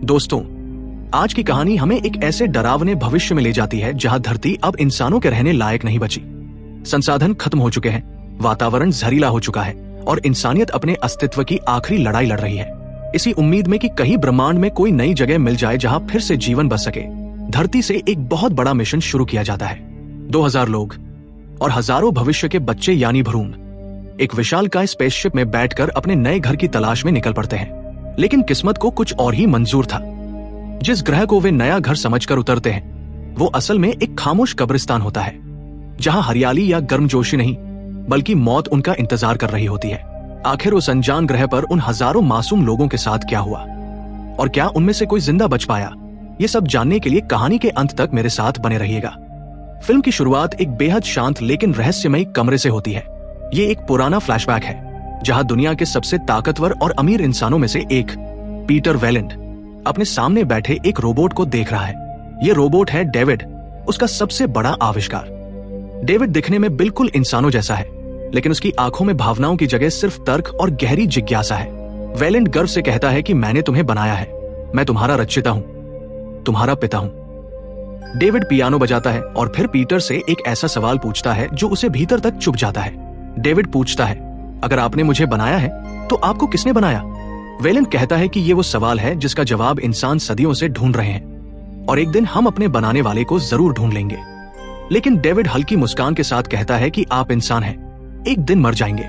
दोस्तों, आज की कहानी हमें एक ऐसे डरावने भविष्य में ले जाती है जहां धरती अब इंसानों के रहने लायक नहीं बची। संसाधन खत्म हो चुके हैं, वातावरण जहरीला हो चुका है और इंसानियत अपने अस्तित्व की आखिरी लड़ाई लड़ रही है। इसी उम्मीद में कि कहीं ब्रह्मांड में कोई नई जगह मिल जाए जहां फिर से जीवन बस सके, धरती से एक बहुत बड़ा मिशन शुरू किया जाता है। 2000 लोग और हजारों भविष्य के बच्चे यानी भ्रूण एक विशालकाय स्पेसशिप में बैठकर अपने नए घर की तलाश में निकल पड़ते हैं। लेकिन किस्मत को कुछ और ही मंजूर था। जिस ग्रह को वे नया घर समझकर उतरते हैं, वो असल में एक खामोश कब्रिस्तान होता है, जहां हरियाली या गर्मजोशी नहीं बल्कि मौत उनका इंतजार कर रही होती है। आखिर उस अनजान ग्रह पर उन हजारों मासूम लोगों के साथ क्या हुआ और क्या उनमें से कोई जिंदा बच पाया, ये सब जानने के लिए कहानी के अंत तक मेरे साथ बने रहिएगा। फिल्म की शुरुआत एक बेहद शांत लेकिन रहस्यमयी कमरे से होती है। ये एक पुराना फ्लैशबैक है जहां दुनिया के सबसे ताकतवर और अमीर इंसानों में से एक पीटर वेलेंट अपने सामने बैठे एक रोबोट को देख रहा है। ये रोबोट है डेविड, उसका सबसे बड़ा आविष्कार। डेविड दिखने में बिल्कुल इंसानों जैसा है, लेकिन उसकी आंखों में भावनाओं की जगह सिर्फ तर्क और गहरी जिज्ञासा है। वेलेंट गर्व से कहता है कि मैंने तुम्हें बनाया है, मैं तुम्हारा रचयिता हूं, तुम्हारा पिता हूं। डेविड पियानो बजाता है और फिर पीटर से एक ऐसा सवाल पूछता है जो उसे भीतर तक चुभ जाता है। डेविड पूछता है, अगर आपने मुझे बनाया है तो आपको किसने बनाया? वेलेंट कहता है कि ये वो सवाल है जिसका जवाब इंसान सदियों से ढूंढ रहे हैं और एक दिन हम अपने बनाने वाले को जरूर ढूंढ लेंगे। लेकिन डेविड हल्की मुस्कान के साथ कहता है कि आप इंसान हैं, एक दिन मर जाएंगे।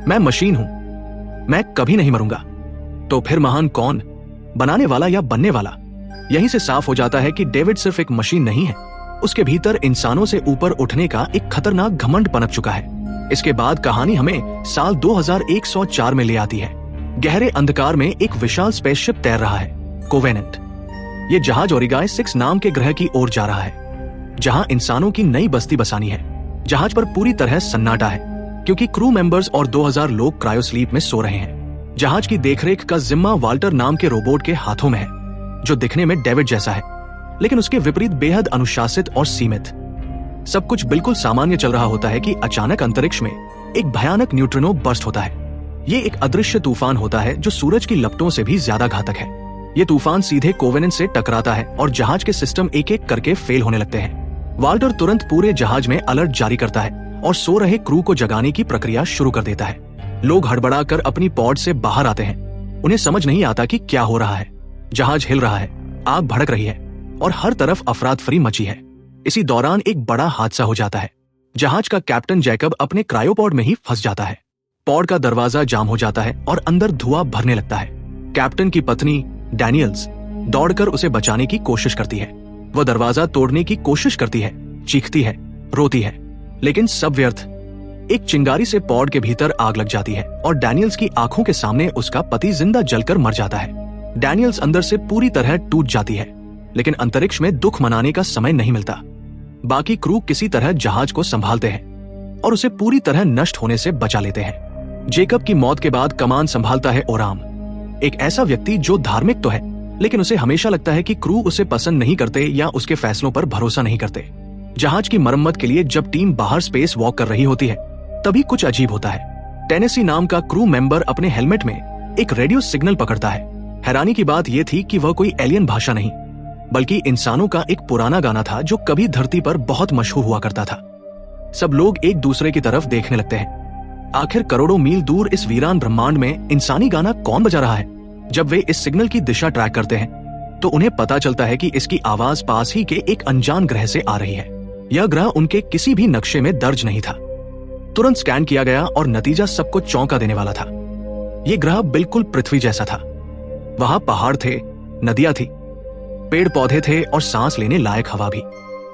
मैं मशीन हूं, मैं कभी नहीं मरूंगा। तो फिर महान कौन, बनाने वाला या बनने वाला? यहीं से साफ हो जाता है कि डेविड सिर्फ एक मशीन नहीं है, उसके भीतर इंसानों से ऊपर उठने का एक खतरनाक घमंड पनप चुका है। इसके बाद कहानी हमें साल 2104 में ले आती है। गहरे अंधकार में एक विशाल स्पेसशिप तैर रहा है, कोवेनेंट। ये जहाज ओरिगाय 6 नाम के ग्रह की ओर जा रहा है, जहां इंसानों की नई बस्ती बसानी है। जहाज पर पूरी तरह सन्नाटा है क्योंकि क्रू मेंबर्स और 2000 लोग क्रायोस्लीप में सो रहे हैं। जहाज की देखरेख का जिम्मा वाल्टर नाम के रोबोट के हाथों में है, जो दिखने में डेविड जैसा है, लेकिन उसके विपरीत बेहद अनुशासित और सीमित। सब कुछ बिल्कुल सामान्य चल रहा होता है कि अचानक अंतरिक्ष में एक भयानक न्यूट्रिनो बर्स्ट होता है। ये एक अदृश्य तूफान होता है जो सूरज की लपटों से भी ज्यादा घातक है। ये तूफान सीधे कोवेनेंट से टकराता है और जहाज के सिस्टम एक एक करके फेल होने लगते हैं। वाल्टर तुरंत पूरे जहाज में अलर्ट जारी करता है और सो रहे क्रू को जगाने की प्रक्रिया शुरू कर देता है। लोग हड़बड़ाकर अपनी पॉड से बाहर आते हैं। उन्हें समझ नहीं आता कि क्या हो रहा है। जहाज हिल रहा है, आग भड़क रही है और हर तरफ अफरातफरी मची है। इसी दौरान एक बड़ा हादसा हो जाता है। जहाज का कैप्टन जैकब अपने क्रायोपॉड में ही फंस जाता है। पॉड का दरवाजा जाम हो जाता है और अंदर धुआं भरने लगता है। कैप्टन की पत्नी डैनियल्स दौड़कर उसे बचाने की कोशिश करती है। वह दरवाजा तोड़ने की कोशिश करती है, चीखती है, रोती है, लेकिन सब व्यर्थ। एक चिंगारी से पॉड के भीतर आग लग जाती है और डैनियल्स की आंखों के सामने उसका पति जिंदा जलकर मर जाता है। डैनियल्स अंदर से पूरी तरह टूट जाती है, लेकिन अंतरिक्ष में दुख मनाने का समय नहीं मिलता। बाकी क्रू किसी तरह जहाज को संभालते हैं और उसे पूरी तरह नष्ट होने से बचा लेते हैं। जेकब की मौत के बाद कमान संभालता है ओराम, एक ऐसा व्यक्ति जो धार्मिक तो है, लेकिन उसे हमेशा लगता है कि क्रू उसे पसंद नहीं करते या उसके फैसलों पर भरोसा नहीं करते। जहाज की मरम्मत के लिए जब टीम बाहर स्पेस वॉक कर रही होती है, तभी कुछ अजीब होता है। टेनेसी नाम का क्रू मेंबर अपने हेलमेट में एक रेडियो सिग्नल पकड़ता है। हैरानी की बात यह थी कि वह कोई एलियन भाषा नहीं, बल्कि इंसानों का एक पुराना गाना था जो कभी धरती पर बहुत मशहूर हुआ करता था। सब लोग एक दूसरे की तरफ देखने लगते हैं। आखिर करोड़ों मील दूर इस वीरान ब्रह्मांड में इंसानी गाना कौन बजा रहा है? जब वे इस सिग्नल की दिशा ट्रैक करते हैं, तो उन्हें पता चलता है कि इसकी आवाज पास ही के एक अनजान ग्रह से आ रही है। यह ग्रह उनके किसी भी नक्शे में दर्ज नहीं था। तुरंत स्कैन किया गया और नतीजा सबको चौंका देने वाला था। यह ग्रह बिल्कुल पृथ्वी जैसा था। वहां पहाड़ थे, नदियां थी, पेड़ पौधे थे और सांस लेने लायक हवा भी।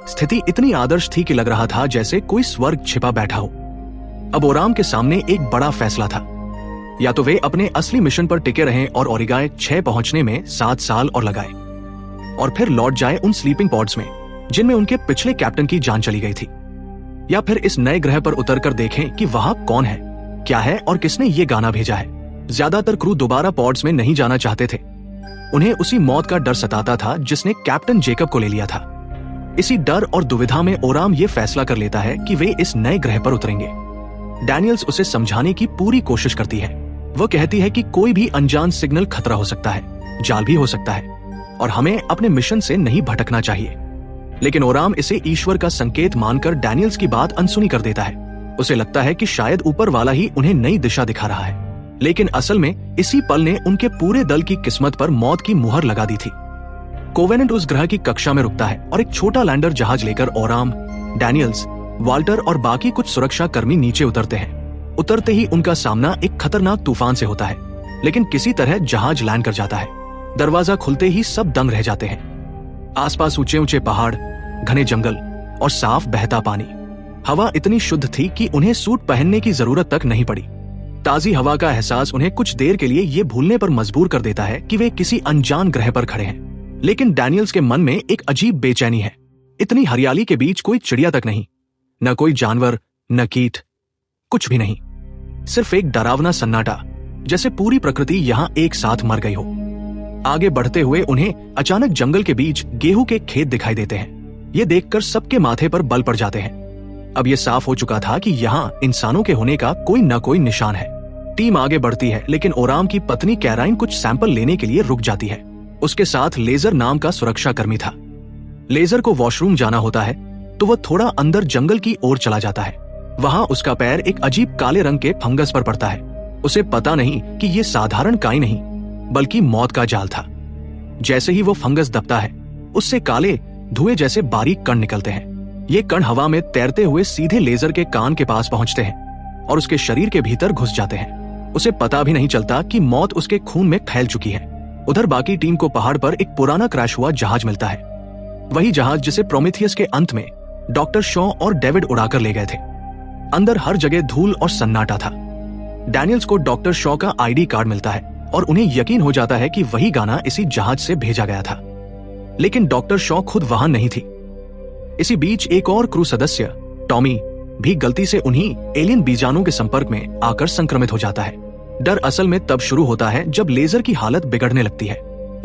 स्थिति इतनी आदर्श थी कि लग रहा था जैसे कोई स्वर्ग छिपा बैठा हो। अब ओराम के सामने एक बड़ा फैसला था। या तो वे अपने असली मिशन पर टिके रहें और ओरिगाय 6 पहुंचने में 7 साल और लगाए और फिर लौट जाए उन स्लीपिंग पॉड्स में जिनमें उनके पिछले कैप्टन की जान चली गई थी, या फिर इस नए ग्रह पर उतरकर देखें कि वहां कौन है, क्या है और किसने ये गाना भेजा है। ज्यादातर क्रू दोबारा पॉड्स में नहीं जाना चाहते थे। उन्हें उसी मौत का डर सताता था जिसने कैप्टन जेकब को ले लिया था। इसी डर और दुविधा में ओराम ये फैसला कर लेता है कि वे इस नए ग्रह पर उतरेंगे। डैनियल्स उसे समझाने की पूरी कोशिश करती है। वह कहती है कि कोई भी अनजान सिग्नल खतरा हो सकता है, जाल भी हो सकता है, और हमें अपने मिशन से नहीं भटकना चाहिए। लेकिन ओराम इसे ईश्वर का संकेत मानकर डैनियल्स की बात अनसुनी कर देता है। उसे लगता है कि शायद ऊपर वाला ही उन्हें नई दिशा दिखा रहा है, लेकिन असल में इसी पल ने उनके पूरे दल की किस्मत पर मौत की मुहर लगा दी थी। कोवेनेंट उस ग्रह की कक्षा में रुकता है और एक छोटा लैंडर जहाज लेकर ओराम, डैनियल्स, वाल्टर और बाकी कुछ सुरक्षा कर्मी नीचे उतरते हैं। उतरते ही उनका सामना एक खतरनाक तूफान से होता है, लेकिन किसी तरह जहाज लैंड कर जाता है। दरवाजा खुलते ही सब दंग रह जाते हैं। आसपास ऊंचे ऊंचे पहाड़, घने जंगल और साफ बहता पानी। हवा इतनी शुद्ध थी कि उन्हें सूट पहनने की जरूरत तक नहीं पड़ी। ताजी हवा का एहसास उन्हें कुछ देर के लिए ये भूलने पर मजबूर कर देता है कि वे किसी अनजान ग्रह पर खड़े हैं। लेकिन डैनियल्स के मन में एक अजीब बेचैनी है। इतनी हरियाली के बीच कोई चिड़िया तक नहीं, न कोई जानवर, न कीट, कुछ भी नहीं। सिर्फ एक डरावना सन्नाटा, जैसे पूरी प्रकृति यहाँ एक साथ मर गई हो। आगे बढ़ते हुए उन्हें अचानक जंगल के बीच गेहूं के खेत दिखाई देते हैं। ये देखकर सबके माथे पर बल पड़ जाते हैं। अब ये साफ हो चुका था कि यहाँ इंसानों के होने का कोई न कोई निशान है। टीम आगे बढ़ती है, लेकिन ओराम की पत्नी कैराइन कुछ सैंपल लेने के लिए रुक जाती है। उसके साथ लेजर नाम का सुरक्षा कर्मी था। लेजर को वॉशरूम जाना होता है, तो वह थोड़ा अंदर जंगल की ओर चला जाता है। वहां उसका पैर एक अजीब काले रंग के फंगस पर पड़ता है। उसे पता नहीं कि ये साधारण काई नहीं, बल्कि मौत का जाल था। जैसे ही वो फंगस दबता है, उससे काले धुएं जैसे बारीक कण निकलते हैं। ये कण हवा में तैरते हुए सीधे लेजर के कान के पास पहुंचते हैं और उसके शरीर के भीतर घुस जाते हैं। उसे पता भी नहीं चलता कि मौत उसके खून में फैल चुकी है। उधर बाकी टीम को पहाड़ पर एक पुराना क्रैश हुआ जहाज मिलता है। वही जहाज जिसे प्रोमेथियस के अंत में डॉक्टर शॉ और डेविड उड़ाकर ले गए थे। अंदर हर जगह धूल और सन्नाटा था। डैनियल्स को डॉक्टर शॉ का आईडी कार्ड मिलता है और उन्हें यकीन हो जाता है कि वही गाना इसी जहाज से भेजा गया था। लेकिन डॉक्टर शॉ खुद वहां नहीं थी। इसी बीच एक और क्रू सदस्य, टॉमी, भी गलती से उन्हीं एलियन बीजाणु के संपर्क में आकर संक्रमित हो जाता है। डर असल में तब शुरू होता है जब लेजर की हालत बिगड़ने लगती है।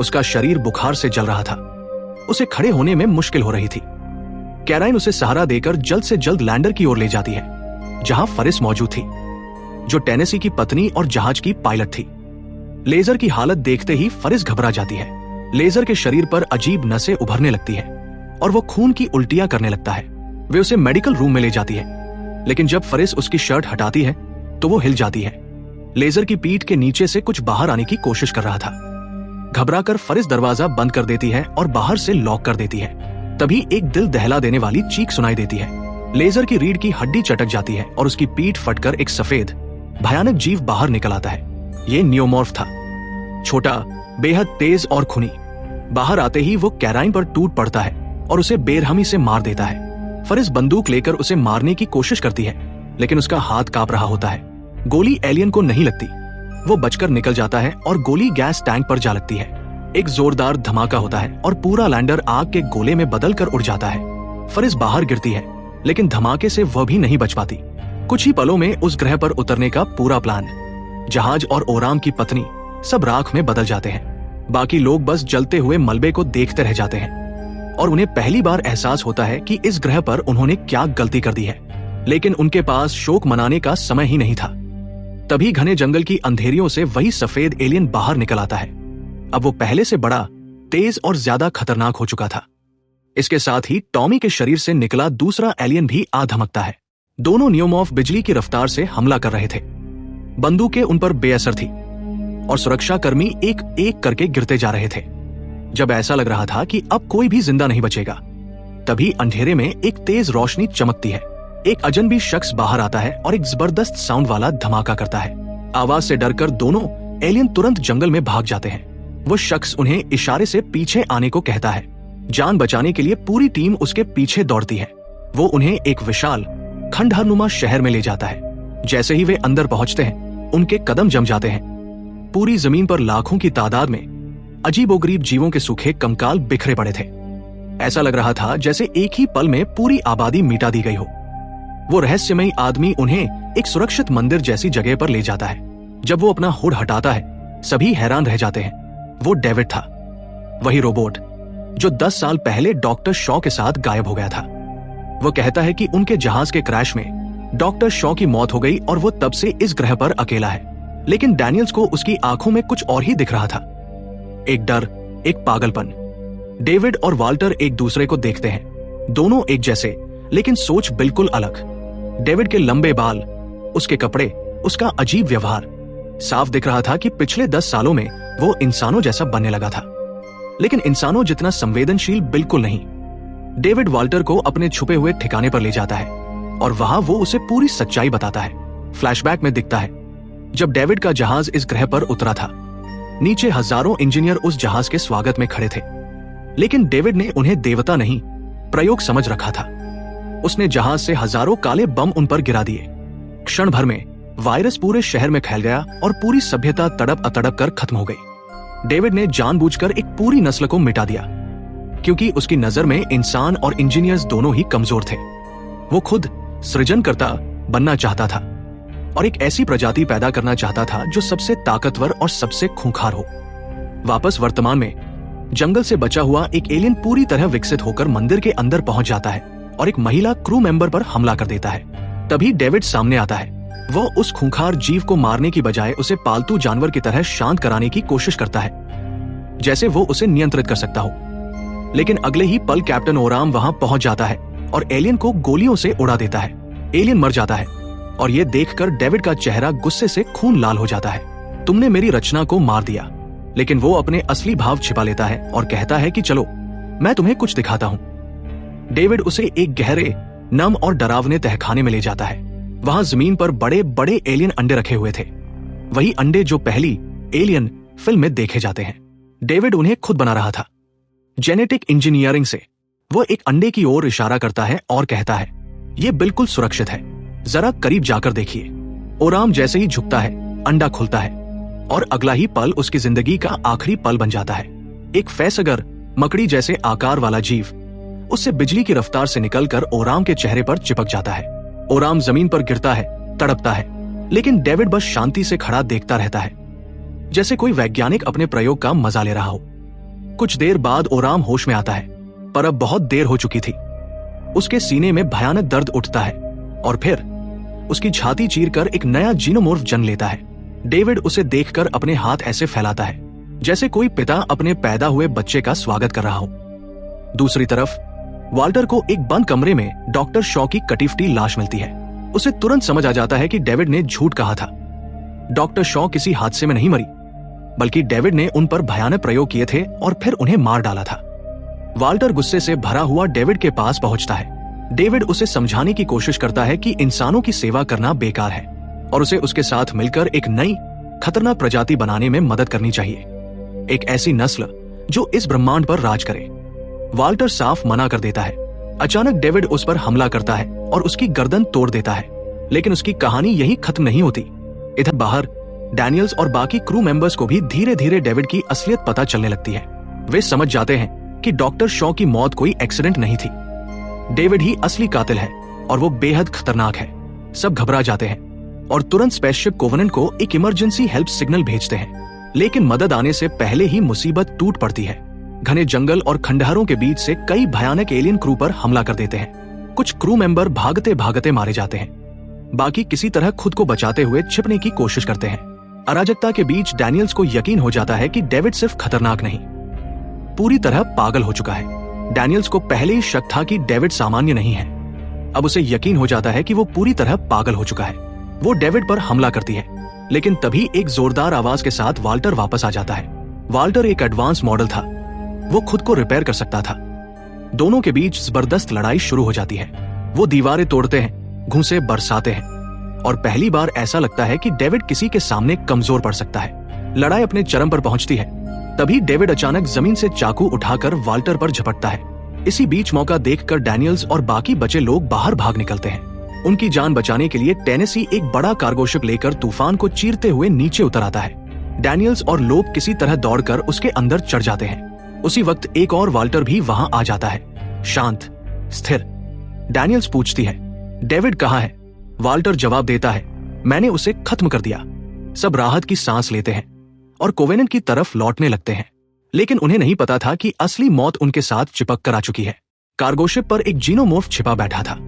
उसका शरीर बुखार से जल रहा था। उसे खड़े होने में मुश्किल हो रही थी। कैराइन उसे सहारा देकर जल्द से जल्द लैंडर की ओर ले जाती है, जहां फरिस मौजूद थी, जो टेनेसी की पत्नी और जहाज की पायलट थी। लेजर की हालत देखते ही फरिस घबरा जाती है। लेजर के शरीर पर अजीब नसें उभरने लगती है और वो खून की उल्टियां करने लगता है। वे उसे मेडिकल रूम में ले जाती है, लेकिन जब फरिस उसकी शर्ट हटाती है तो वो हिल जाती है। लेजर की पीठ के नीचे से कुछ बाहर आने की कोशिश कर रहा था। घबराकर फरिस दरवाजा बंद कर देती है और बाहर से लॉक कर देती है। तभी एक दिल दहला देने वाली चीख सुनाई देती है। लेजर की रीढ़ की हड्डी चटक जाती है और उसकी पीठ फटकर एक सफेद भयानक जीव बाहर निकल आता है। ये नियोमॉर्फ था, छोटा, बेहद तेज और खूनी। बाहर आते ही वो कैराइन पर टूट पड़ता है और उसे बेरहमी से मार देता है। फरिस बंदूक लेकर उसे मारने की कोशिश करती है, लेकिन उसका हाथ कांप रहा होता है। गोली एलियन को नहीं लगती। वो बचकर निकल जाता है और गोली गैस टैंक पर जा लगती है। एक जोरदार धमाका होता है और पूरा लैंडर आग के गोले में बदलकर उड़ जाता है। फरिस बाहर गिरती है, लेकिन धमाके से वह भी नहीं बच पाती। कुछ ही पलों में उस ग्रह पर उतरने का पूरा प्लान, जहाज और ओराम की पत्नी सब राख में बदल जाते हैं। बाकी लोग बस जलते हुए मलबे को देखते रह जाते हैं और उन्हें पहली बार एहसास होता है कि इस ग्रह पर उन्होंने क्या गलती कर दी है। लेकिन उनके पास शोक मनाने का समय ही नहीं था। तभी घने जंगल की अंधेरियों से वही सफेद एलियन बाहर निकल आता है। अब वो पहले से बड़ा, तेज और ज्यादा खतरनाक हो चुका था। इसके साथ ही टॉमी के शरीर से निकला दूसरा एलियन भी आ धमकता है। दोनों नियोमॉर्फ बिजली की रफ्तार से हमला कर रहे थे। बंदूकें उन पर बेअसर थी और सुरक्षा कर्मी एक एक करके गिरते जा रहे थे। जब ऐसा लग रहा था कि अब कोई भी जिंदा नहीं बचेगा, तभी अंधेरे में एक तेज रोशनी चमकती है। एक अजनबी शख्स बाहर आता है और एक जबरदस्त साउंड वाला धमाका करता है। आवाज से डरकर दोनों एलियन तुरंत जंगल में भाग जाते हैं। वो शख्स उन्हें इशारे से पीछे आने को कहता है। जान बचाने के लिए पूरी टीम उसके पीछे दौड़ती है। वो उन्हें एक विशाल खंडहरनुमा शहर में ले जाता है। जैसे ही वे अंदर पहुंचते हैं, उनके कदम जम जाते हैं। पूरी जमीन पर लाखों की तादाद में अजीबोगरीब जीवों के सूखे कंकाल बिखरे पड़े थे। ऐसा लग रहा था जैसे एक ही पल में पूरी आबादी मिटा दी गई हो। वो रहस्यमयी आदमी उन्हें एक सुरक्षित मंदिर जैसी जगह पर ले जाता है। जब वो अपना हुड हटाता है, सभी हैरान रह जाते हैं। वो डेविड था, वही रोबोट जो 10 साल पहले डॉक्टर शॉ के साथ गायब हो गया था। वो कहता है कि उनके जहाज के क्रैश में डॉक्टर शॉ की मौत हो गई और वो तब से इस ग्रह पर अकेला है। लेकिन डैनियल्स को उसकी आंखों में कुछ और ही दिख रहा था। एक डर, एक पागलपन, डेविड और वाल्टर एक दूसरे को देखते हैं, दोनों एक जैसे लेकिन सोच बिल्कुल अलग। डेविड के लंबे बाल, उसके कपड़े, उसका अजीब व्यवहार, साफ दिख रहा था कि पिछले 10 सालों में वो इंसानों जैसा बनने लगा था, लेकिन इंसानों जितना संवेदनशील बिल्कुल नहीं। डेविड वाल्टर को अपने छुपे हुए ठिकाने पर ले जाता है और वहां वो उसे पूरी सच्चाई बताता है। फ्लैशबैक में दिखता है जब डेविड का जहाज इस ग्रह पर उतरा था। नीचे हजारों इंजीनियर उस जहाज के स्वागत में खड़े थे, लेकिन डेविड ने उन्हें देवता नहीं, प्रयोग समझ रखा था। उसने जहाज से हजारों काले बम उन पर गिरा दिए। क्षण भर में वायरस पूरे शहर में फैल गया और पूरी सभ्यता तड़प अतड़प कर खत्म हो गई। डेविड ने जानबूझकर एक पूरी नस्ल को मिटा दिया, क्योंकि उसकी नजर में इंसान और इंजीनियर्स दोनों ही कमजोर थे। वो खुद सृजनकर्ता बनना चाहता था और एक ऐसी प्रजाति पैदा करना चाहता था जो सबसे ताकतवर और सबसे खूंखार हो। वापस वर्तमान में जंगल से बचा हुआ एक एलियन पूरी तरह विकसित होकर मंदिर के अंदर पहुंच जाता है और एक महिला क्रू मेंबर पर हमला कर देता है। तभी डेविड सामने आता है। वो उस खूंखार जीव को मारने की बजाय उसे पालतू जानवर की तरह शांत कराने की कोशिश करता है, जैसे वो उसे नियंत्रित कर सकता हो। लेकिन अगले ही पल कैप्टन ओराम वहां पहुंच जाता है और एलियन को गोलियों से उड़ा देता है। एलियन मर जाता है और ये देखकर डेविड का चेहरा गुस्से से खून लाल हो जाता है। तुमने मेरी रचना को मार दिया। लेकिन वो अपने असली भाव छिपा लेता है और कहता है कि चलो मैं तुम्हें कुछ दिखाता हूं। डेविड उसे एक गहरे, नम और डरावने तहखाने में ले जाता है। वहां जमीन पर बड़े बड़े एलियन अंडे रखे हुए थे, वही अंडे जो पहली एलियन फिल्म में देखे जाते हैं। डेविड उन्हें खुद बना रहा था। जेनेटिक इंजीनियरिंग से वो एक अंडे की ओर इशारा करता है और कहता है, ये बिल्कुल सुरक्षित है, जरा करीब जाकर देखिए। ओराम जैसे ही झुकता है, अंडा खुलता है और अगला ही पल उसकी जिंदगी का आखिरी पल बन जाता है। एक फैसगर मकड़ी जैसे आकार वाला जीव उससे बिजली की रफ्तार से निकलकर ओराम के चेहरे पर चिपक जाता है। ओराम जमीन पर गिरता है, तड़पता है, लेकिन डेविड बस शांति से खड़ा देखता रहता है, जैसे कोई वैज्ञानिक अपने प्रयोग का मजा ले रहा हो। कुछ देर बाद ओराम होश में आता है, पर अब बहुत देर हो चुकी थी। उसके सीने में भयानक दर्द उठता है और फिर उसकी छाती चीरकर एक नया जीनोमॉर्फ जन्म लेता है। डेविड उसे देखकर अपने हाथ ऐसे फैलाता है जैसे कोई पिता अपने पैदा हुए बच्चे का स्वागत कर रहा हो। दूसरी तरफ वाल्टर को एक बंद कमरे में डॉक्टर शॉ की कटी-फटी लाश मिलती है। उसे तुरंत समझ आ जाता है कि डेविड ने झूठ कहा था। डॉक्टर शॉ किसी हादसे में नहीं मरी, बल्कि डेविड ने उन पर भयानक प्रयोग किए थे और फिर उन्हें मार डाला था। वाल्टर गुस्से से भरा हुआ डेविड के पास पहुंचता है। डेविड उसे समझाने की कोशिश करता है कि इंसानों की सेवा करना बेकार है और उसे उसके साथ मिलकर एक नई खतरनाक प्रजाति बनाने में मदद करनी चाहिए, एक ऐसी नस्ल जो इस ब्रह्मांड पर राज करे। वाल्टर साफ मना कर देता है। अचानक डेविड उस पर हमला करता है और उसकी गर्दन तोड़ देता है, लेकिन उसकी कहानी यही खत्म नहीं होती। इधर बाहर डैनियल्स और बाकी क्रू मेंबर्स को भी धीरे धीरे डेविड की असलियत पता चलने लगती है। वे समझ जाते हैं कि डॉक्टर शॉ की मौत कोई एक्सीडेंट नहीं थी, डेविड ही असली कातिल है और वो बेहद खतरनाक है। सब घबरा जाते हैं और तुरंत स्पेसशिप कोवेनेंट को एक इमरजेंसी हेल्प सिग्नल भेजते हैं, लेकिन मदद आने से पहले ही मुसीबत टूट पड़ती है। घने जंगल और खंडहरों के बीच से कई भयानक एलियन क्रू पर हमला कर देते हैं। कुछ क्रू मेंबर भागते भागते मारे जाते हैं, बाकी किसी तरह खुद को बचाते हुए छिपने की कोशिश करते हैं। अराजकता के बीच डैनियल्स को यकीन हो जाता है कि डेविड सिर्फ खतरनाक नहीं, पूरी तरह पागल हो चुका है। डैनियल्स को पहले ही शक था कि डेविड सामान्य नहीं है। अब उसे यकीन हो जाता है कि वो पूरी तरह पागल हो चुका है। वो डेविड पर हमला करती है, लेकिन तभी एक जोरदार आवाज के साथ वाल्टर वापस आ जाता है। वाल्टर एक एडवांस मॉडल था, वो खुद को रिपेयर कर सकता था। दोनों के बीच जबरदस्त लड़ाई शुरू हो जाती है। वो दीवारें तोड़ते हैं, घूंसे बरसाते हैं और पहली बार ऐसा लगता है कि डेविड किसी के सामने कमजोर पड़ सकता है। लड़ाई अपने चरम पर पहुंचती है। तभी डेविड अचानक जमीन से चाकू उठाकर वाल्टर पर झपटता है। इसी बीच मौका देखकर डैनियल्स और बाकी बचे लोग बाहर भाग निकलते हैं। उनकी जान बचाने के लिए टेनेसी एक बड़ा कार्गोशिप लेकर तूफान को चीरते हुए नीचे उतर आता है। डैनियल्स और लोग किसी तरह दौड़कर उसके अंदर चढ़ जाते हैं। उसी वक्त एक और वाल्टर भी वहां आ जाता है, शांत, स्थिर। डैनियल्स पूछती है, डेविड कहाँ है? वाल्टर जवाब देता है, मैंने उसे खत्म कर दिया। सब राहत की सांस लेते हैं और कोवेनेंट की तरफ लौटने लगते हैं, लेकिन उन्हें नहीं पता था कि असली मौत उनके साथ चिपक कर आ चुकी है। कार्गोशिप पर एक जीनोमॉर्फ छिपा बैठा था।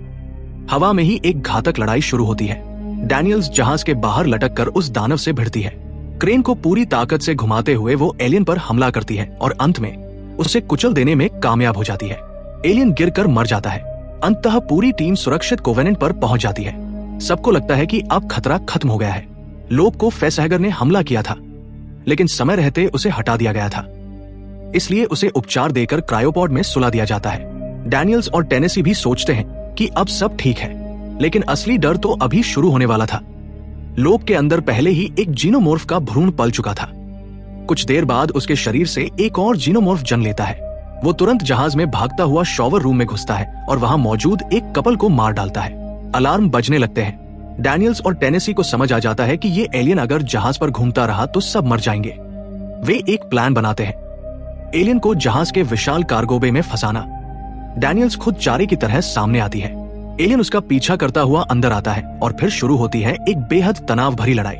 हवा में ही एक घातक लड़ाई शुरू होती है। डैनियल्स जहाज के बाहर लटक कर उस दानव से भिड़ती है। क्रेन को पूरी ताकत से घुमाते हुए वो एलियन पर हमला करती है और अंत में उसे कुचल देने में कामयाब हो जाती है। एलियन गिरकर मर जाता है। अंततः पूरी टीम सुरक्षित कोवेनेंट पर पहुंच जाती है। सबको लगता है कि अब खतरा खत्म हो गया है। लोब को फेसहैगर ने हमला किया था, लेकिन समय रहते उसे हटा दिया गया था, इसलिए उसे उपचार देकर क्रायोपॉड में सुला दिया जाता है। डैनियल्स और टेनेसी भी सोचते हैं कि अब सब ठीक है, लेकिन असली डर तो अभी शुरू होने वाला था। लोब के अंदर पहले ही एक जीनोमॉर्फ का भ्रूण पल चुका था। कुछ देर बाद उसके शरीर से एक और जीनोमॉर्फ जन्म लेता है। वो तुरंत जहाज में भागता हुआ शॉवर रूम में घुसता है और वहां मौजूद एक कपल को मार डालता है। अलार्म बजने लगते हैं। डैनियल्स और टेनेसी को समझ आ जाता है कि ये एलियन अगर जहाज पर घूमता रहा तो सब मर जाएंगे। वे एक प्लान बनाते हैं, एलियन को जहाज के विशाल कार्गो बे में फंसाना। डैनियल्स खुद चारे की तरह सामने आती है। एलियन उसका पीछा करता हुआ अंदर आता है और फिर शुरू होती है एक बेहद तनाव भरी लड़ाई।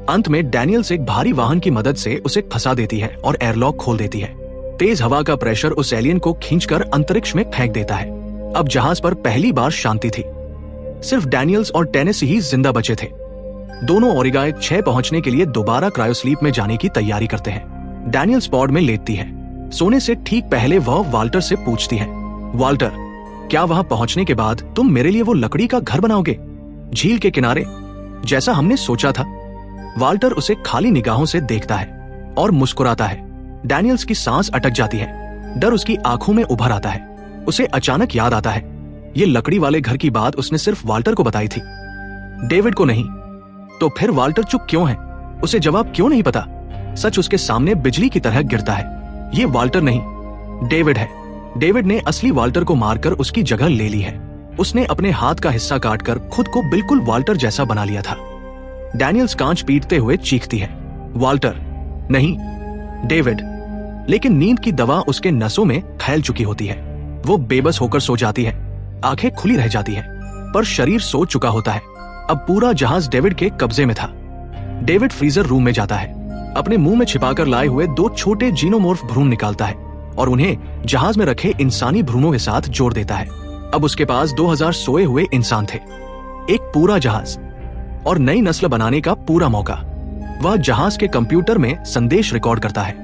अंत में डैनियल्स एक भारी वाहन की मदद से उसे फंसा देती है और एयरलॉक खोल देती है। तेज हवा का प्रेशर उस एलियन को खींचकर अंतरिक्ष में फेंक देता है। अब जहाज पर पहली बार शांति थी। सिर्फ डैनियल्स और टेनेसी ही जिंदा बचे थे। दोनों ओरिगाय 6 पहुंचने के लिए दोबारा क्रायोस्लीप में जाने की तैयारी करते हैं। डैनियल्स पॉड में लेटती है। सोने से ठीक पहले वह वाल्टर से पूछती है, वाल्टर, क्या वहां पहुंचने के बाद तुम मेरे लिए वो लकड़ी का घर बनाओगे झील के किनारे, जैसा हमने सोचा था? वाल्टर उसे खाली निगाहों से देखता है और मुस्कुराता है। डैनियल्स की सांस अटक जाती है। डर उसकी आंखों में उभर आता है। उसे अचानक याद आता है, ये लकड़ी वाले घर की बात उसने सिर्फ वाल्टर को बताई थी, डेविड को नहीं। तो फिर वाल्टर चुप क्यों है? उसे जवाब क्यों नहीं पता? सच उसके सामने बिजली की तरह गिरता है। ये वाल्टर नहीं, डेविड है। डेविड ने असली वाल्टर को मारकर उसकी जगह ले ली है। उसने अपने हाथ का हिस्सा काटकर खुद को बिल्कुल वाल्टर जैसा बना लिया था। डैनियल्स कांच पीटते हुए चीखती है, वाल्टर नहीं, डेविड। लेकिन नींद की दवा उसके नसों में फैल चुकी होती है। वो बेबस होकर सो जाती है। आंखें खुली रह जाती है, पर शरीर सो चुका होता है। अब पूरा जहाज डेविड के कब्जे में था। डेविड फ्रीजर रूम में जाता है। अपने मुंह में छिपाकर लाए हुए 2 छोटे जीनोमॉर्फ भ्रूण निकालता है और उन्हें जहाज में रखे इंसानी भ्रूणों के साथ जोड़ देता है। अब उसके पास 2000 सोए हुए इंसान थे, एक पूरा जहाज और नई नस्ल बनाने का पूरा मौका। वह जहाज के कंप्यूटर में संदेश रिकॉर्ड करता है,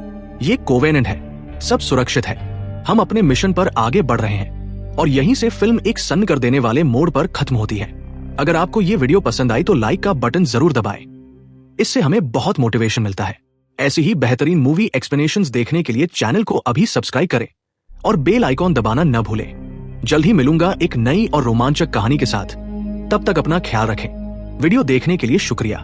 ये कोवेनेंट है, सब सुरक्षित है, हम अपने मिशन पर आगे बढ़ रहे हैं। और यहीं से फिल्म एक सन्न कर देने वाले मोड़ पर खत्म होती है। अगर आपको ये वीडियो पसंद आई तो लाइक का बटन जरूर दबाएं, इससे हमें बहुत मोटिवेशन मिलता है। ऐसी ही बेहतरीन मूवी एक्सप्लेनेशंस देखने के लिए चैनल को अभी सब्सक्राइब करें और बेल आइकॉन दबाना न भूलें। जल्द ही मिलूंगा एक नई और रोमांचक कहानी के साथ। तब तक अपना ख्याल रखें। वीडियो देखने के लिए शुक्रिया।